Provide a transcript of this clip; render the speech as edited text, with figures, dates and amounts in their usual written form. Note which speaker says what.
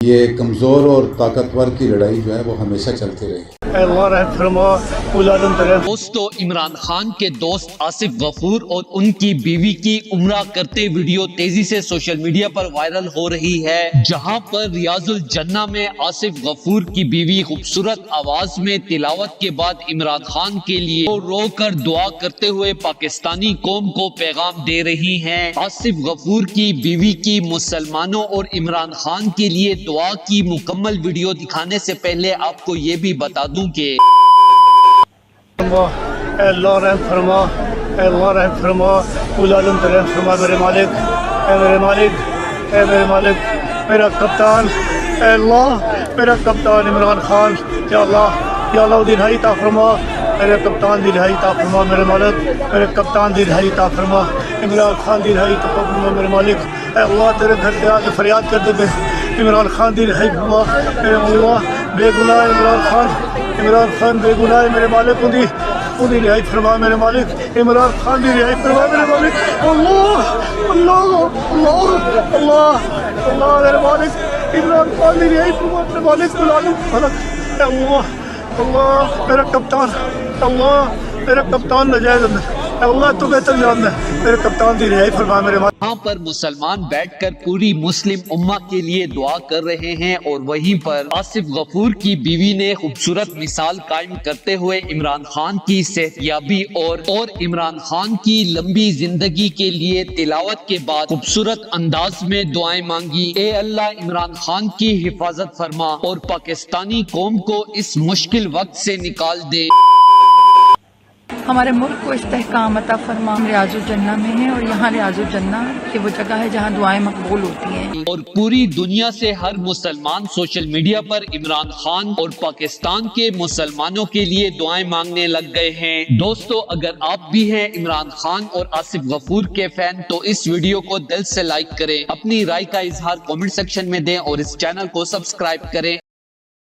Speaker 1: یہ کمزور اور طاقتور کی لڑائی جو ہے وہ ہمیشہ چلتی رہی۔
Speaker 2: دوستو، عمران خان کے دوست آصف غفور اور ان کی بیوی کی عمرہ کرتے ویڈیو تیزی سے سوشل میڈیا پر وائرل ہو رہی ہے، جہاں پر ریاض الجنہ میں آصف غفور کی بیوی خوبصورت آواز میں تلاوت کے بعد عمران خان کے لیے رو کر دعا کرتے ہوئے پاکستانی قوم کو پیغام دے رہی ہیں۔ آصف غفور کی بیوی کی مسلمانوں اور عمران خان کے لیے دعا کی مکمل ویڈیو دکھانے سے پہلے آپ کو یہ بھی بتا دوں کہ
Speaker 3: اے اللہ رحم فرما، اے اللہ رحم فرما، العالم رحم فرما میرے مالک، اے میرے مالک، اے میرے مالک، میرا کپتان، اے اللہ میرا کپتان عمران خان، یا اللہ دی رہائی عطا فرما، میرے کپتان دی رہائی عطا فرما میرے مالک، میرے کپتان دی رہائی عطا فرما، عمران خان دی رہائی عطا فرما میرے مالک، اے اللہ تیرے گھر سے آج فریاد کرتے تھے، عمران خان دی رہائی فرما، اے اللہ بے گناہ عمران خان بے گناہ ہے میرے مالک، ان دی رہائی فرما میرے مالک، عمران خان دی رہائی فرما میرے مالک، اللہ اللہ اللہ اللہ اللہ میرے مالک، عمران خان دی رہائی فرما میرے مالک، اے اللہ میرا کپتان، اللہ میرا کپتان ناجائز اندر، اللہ تو بہتر جانتا ہے، میرے کپتان دی رہائی فرما میرے مالک۔
Speaker 2: یہاں پر مسلمان بیٹھ کر پوری مسلم امہ کے لیے دعا کر رہے ہیں، اور وہیں پر آصف غفور کی بیوی نے خوبصورت مثال قائم کرتے ہوئے عمران خان کی صحتیابی اور عمران خان کی لمبی زندگی کے لیے تلاوت کے بعد خوبصورت انداز میں دعائیں مانگی۔ اے اللہ عمران خان کی حفاظت فرما اور پاکستانی قوم کو اس مشکل وقت سے نکال دے۔
Speaker 4: ہمارے ملک کو استحکام عطا فرما۔ ہم ریاض الجنہ میں ہیں، اور یہاں ریاض الجنہ یہ وہ جگہ ہے جہاں دعائیں مقبول ہوتی ہیں،
Speaker 2: اور پوری دنیا سے ہر مسلمان سوشل میڈیا پر عمران خان اور پاکستان کے مسلمانوں کے لیے دعائیں مانگنے لگ گئے ہیں۔ دوستو، اگر آپ بھی ہیں عمران خان اور آصف غفور کے فین تو اس ویڈیو کو دل سے لائک کریں، اپنی رائے کا اظہار کامنٹ سیکشن میں دیں اور اس چینل کو سبسکرائب کریں۔